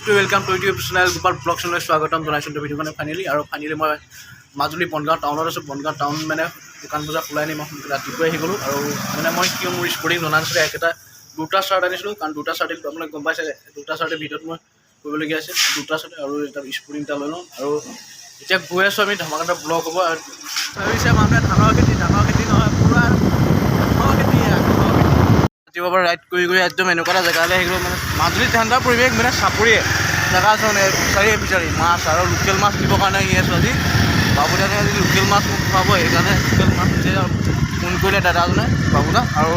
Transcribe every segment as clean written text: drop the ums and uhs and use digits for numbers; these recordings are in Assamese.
Welcome to YouTube channel Gopal blog channel स्वागतम जनाइছোঁ ভিডিঅ' মানে ফাইনেলি মই মাজুলী বনগাঁও টাউনত আছোঁ। বনগাঁও টাউন মানে দোকান বজাৰ খোলাই নি মই ৰাতিপুৱাই আহি গ'লোঁ আৰু মানে মই কিয় মোৰ স্পৰ্টিং জনা নাছিলে একেটা দুটা চাৰ্ট আনিছিলোঁ কাৰণ দুটা চাৰ্ট আপোনালোকে গম পাইছে দুটা চাৰ্টৰ ভিতৰত মই কৰিবলগীয়া আছে দুটা চাৰ্ট আৰু এটা স্পৰ্টিং এটা লৈ লওঁ আৰু এতিয়া গৈ আছোঁ আমি ধমাকাটা ব্লগ হ'ব আৰু ভাবিছে মানুহে ধানৰ খেতি নহয় পূৰা ৰাতিপুৱাৰ পৰা ৰাইড কৰি একদম এনেকুৱা এটা জেগালৈ আহি গ'লোঁ মানে মাজুলী ঠাণ্ডা পৰিৱেশ মানে চাপৰিয়ে জেগা আছে মানে বিচাৰি মাছ আৰু লোকেল মাছ দিবৰ কাৰণে আহি আছোঁ আজি বাবুদানে আজি লোকেল মাছ মোক খুৱাব সেইকাৰণে লোকেল মাছ ফোন কৰিলে দাদাজনে বাবুদা আৰু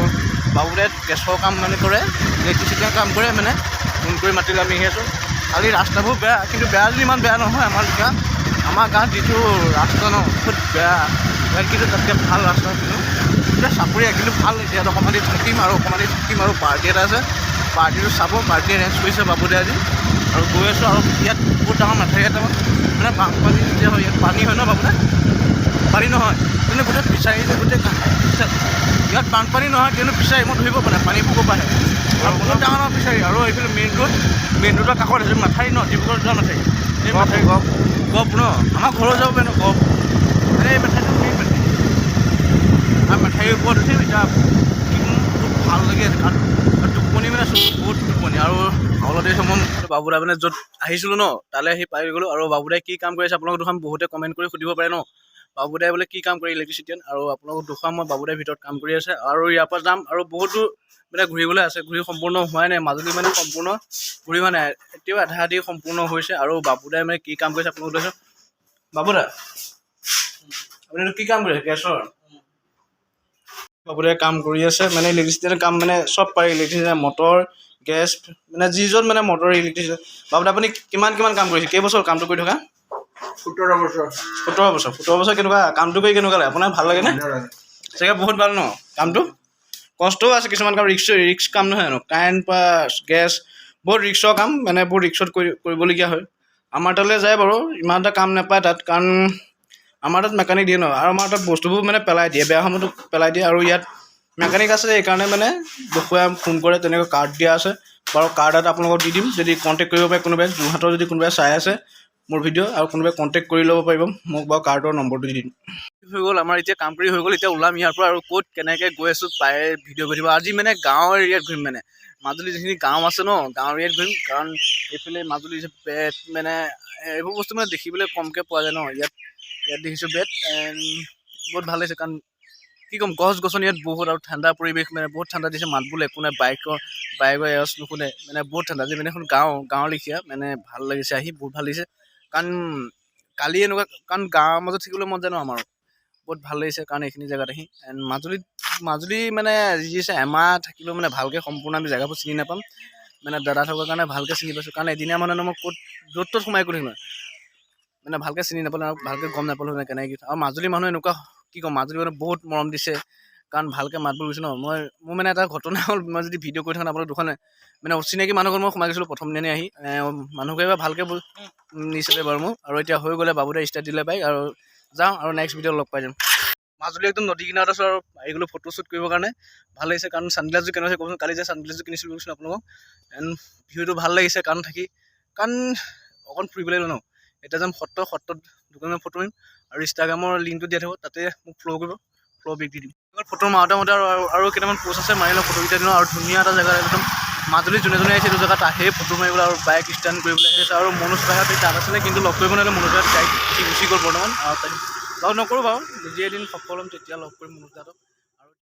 বাবুদাই গেছৰ কাম মানে কৰে ইলেক্ট্ৰিচিটিৰ কাম কৰে মানে ফোন কৰি মাতিলে আমি আহি আছোঁ। খালি ৰাস্তাবোৰ বেয়া কিন্তু বেয়া যদি ইমান বেয়া নহয় আমাৰ গাঁৱত যিটো ৰাস্তা ন বহুত বেয়া কিন্তু তাতকৈ ভাল ৰাস্তা কিন্তু এতিয়া চাপৰিয়া কিন্তু ভাল এতিয়া অকণমান থাকিম আৰু পাৰ্টি এটা আছে পাৰ্টিটো চাব পাৰ্টি এৰেঞ্জ কৰিছে বাবুদাই আজি আৰু গৈ আছোঁ আৰু ইয়াত বহুত ডাঙৰ মাথাৰি এটা মানে বানপানী যেতিয়া হয় ইয়াত পানী হয় ন বাবুদা পানী নহয় কিন্তু গোটেই ফিচাৰী গোটেই ইয়াত বানপানী নহয় কিন্তু ফিচাৰী মই ধৰিব পৰা নাই পানী পুকো পাৰে আৰু বহুত ডাঙৰ ফিচাৰী আৰু এইফালে মেইন ৰোডৰ কাষত আছে মাথাৰি ন ডিব্ৰুগড় যোৱা মাথাৰি এই মাথাৰি গপ ন আমাৰ ঘৰত যাব পাৰে ন গপ মানে এই মাথাৰিটো মেইন মাথাৰি আৰু মাথাৰিৰ ওপৰত উঠিম এতিয়া বহুত ভাল লাগি আছে কাৰণ টোপনি মানে বহুত টোপনি আৰু অলৰেডি সময় বাবুদাই মানে য'ত আহিছিলোঁ ন তালৈ আহি পাই গ'লোঁ আৰু বাবুদাই কি কাম কৰি আছে আপোনালোকক দুখন বহুতে কমেণ্ট কৰি সুধিব পাৰে ন বাবুদাই বোলে কি কাম কৰে ইলেক্ট্ৰিচিটিয়ান আৰু আপোনালোকক দুখন মই বাবুদাই ভিতৰত কাম কৰি আছে আৰু ইয়াৰ পৰা যাম আৰু বহুতো মানে ঘূৰিবলৈ আছে ঘূৰি সম্পূৰ্ণ হোৱাই নাই মাজুলী মানে সম্পূৰ্ণ ঘূৰি হোৱা নাই এতিয়াও আধা আধি সম্পূৰ্ণ হৈছে আৰু বাবুদাই মানে কি কাম কৰিছে আপোনালোক কৈছোঁ বাবুদা আপুনি কি কাম কৰি আছে গেছৰ বাবুদাই কাম কৰি আছে মানে ইলেক্ট্ৰিচিটিয়ান কাম মানে চব পাৰে ইলেক্ট্ৰিচিটিয়ান মটৰ গেছ মানে যিজন মানে মটৰ ইলেক্ট্ৰিচিয়ান বাবুদা আপুনি কিমান কাম কৰিছে কেইবছৰ কামটো কৰি থকা 17 বছৰ 17 বছৰ কেনেকুৱা কামটো কৰি কেনেকুৱা লাগে আপোনাৰ ভাল লাগেনে চাগে বহুত ভাল ন কামটো কষ্টও আছে কিছুমান কাম ৰিক্স কাম নহয় জানো কাৰেণ্ট বা গেছ বহুত ৰিক্সৰ কাম মানে বহুত ৰিক্সত কৰিবলগীয়া হয় আমাৰ তালৈ যায় বাৰু ইমান এটা কাম নাপায় তাত কাৰণ আমাৰ তাত মেকানিক দিয়ে ন আৰু আমাৰ তাত বস্তুবোৰ মানে পেলাই দিয়ে বেয়া সময়তো পেলাই দিয়ে আৰু ইয়াত মেকানিক আছে সেইকাৰণে মানে দেখুৱাই ফোন কৰে তেনেকৈ কাৰ্ড দিয়া আছে বাৰু কাৰ্ড এটা আপোনালোকক দি দিম যদি কণ্টেক্ট কৰিব পাৰে কোনোবাই যোৰহাটৰ যদি কোনোবাই চাই আছে মোৰ ভিডিঅ' আৰু কোনোবাই কণ্টেক্ট কৰি ল'ব পাৰিব মোক বাৰু কাৰ্ডৰ নম্বৰটো দি দিম হৈ গ'ল আমাৰ এতিয়া কাম কৰি হৈ গ'ল এতিয়া ওলাম ইয়াৰ পৰা আৰু ক'ত কেনেকৈ গৈ আছোঁ পাই ভিডিঅ' কৰি দিব আজি মানে গাঁৱৰ এৰিয়াত ঘূৰিম মানে মাজুলী যিখিনি গাঁও আছে ন গাঁৱৰ এৰিয়াত ঘূৰিম কাৰণ এইফালে মাজুলী যে বেত মানে এইবোৰ বস্তু মানে দেখিবলৈ কমকৈ পোৱা যায় ন ইয়াত দেখিছোঁ বেত বহুত ভাল লাগিছে কাৰণ কি ক'ম গছ গছনি ইয়াত বহুত আৰু ঠাণ্ডা পৰিৱেশ মানে বহুত ঠাণ্ডা দিছে মাতবোলে একো নাই বাইকৰ এৱাজ নুশুনে মানে বহুত ঠাণ্ডা যে মানে এখন গাঁৱৰ লিখীয়া মানে ভাল লাগিছে আহি বহুত ভাল লাগিছে কাৰণ কালি এনেকুৱা কাৰণ গাঁৱৰ মাজত থাকিবলৈ মন যায় ন আমাৰো বহুত ভাল লাগিছে কাৰণ এইখিনি জেগাত আহি এণ্ড মাজুলী মানে যি আছে এমাহ থাকিলেও মানে ভালকৈ সম্পূৰ্ণ আমি জেগাবোৰ চিনি নাপাম মানে দাদা থকাৰ কাৰণে ভালকৈ চিনি পাইছোঁ কাৰণ এদিনীয়া মানুহে মই য'ত সোমাই কৰি থাকিলোঁ মানে ভালকৈ চিনি নাপালোঁ আৰু ভালকৈ গম নাপালোঁ মানে কেনেকৈ আৰু মাজুলী মানুহে এনেকুৱা কি ক'ম মাজুলী মানুহে বহুত মৰম দিছে কাৰণ ভালকৈ মাতবোৰ গৈছে ন মোৰ মানে এটা ঘটনা হ'ল মই যদি ভিডিঅ' কৰি থাকোঁ আপোনালোক দুখন মানে অচিনাকি মানুহ ঘৰত মই সোমাই গৈছিলোঁ প্ৰথম দিনে আহি মানুহবোৰে ভালকৈ নিছিলে বাৰু মোক আৰু এতিয়া হৈ গ'লে বাবুদাই ষ্টাৰ্ট দিলে বাইক আৰু যাওঁ আৰু নেক্সট ভিডিঅ' লগ পাই যাম মাজুলী একদম নদী কিনাৰত আছোঁ আৰু আহি গ'লোঁ ফটো শ্বুট কৰিবৰ কাৰণে ভাল লাগিছে কাৰণ ছানগ্লাছযোৰ কেনেকুৱা হৈছে ক'বচোন কালি যে ছানগ্লাছযোৰ কিনিছিলোঁ আপোনালোকক এণ্ড ভিউটো ভাল লাগিছে কাৰণ অকণ ফুৰিবলৈ ন এতিয়া যাম সত্ৰত দোকানত ফটো মাৰিম আৰু ইনষ্টাগ্ৰামৰ লিংকটো দিয়া থাকিব তাতে মোক ফ'ল' কৰিব ফ'ল' বেক দি দিম ফটো মাৰোঁতে আৰু কেইটামান পোষ্ট আছে মাৰি লওঁ ফটোকেইটা দিওঁ আৰু ধুনীয়া এটা জেগা একদম মাজুলী যোনে আহিছে এইটো জেগাত আহে ফটো মাৰিবলৈ আৰু বাইক ষ্টেণ্ড কৰিবলৈ আহিছে আৰু মনোজ ভাইহঁত তাত আছিলে কিন্তু লগ কৰিব নোৱাৰিলে মনোজ ভাইহঁত গাড়ী গুচি গ'ল বৰ্তমান আৰু তাক লগ নকৰোঁ বাৰু নিজে এদিন সফল হ'ম তেতিয়া লগ কৰিম মনোজ ভাইহঁতক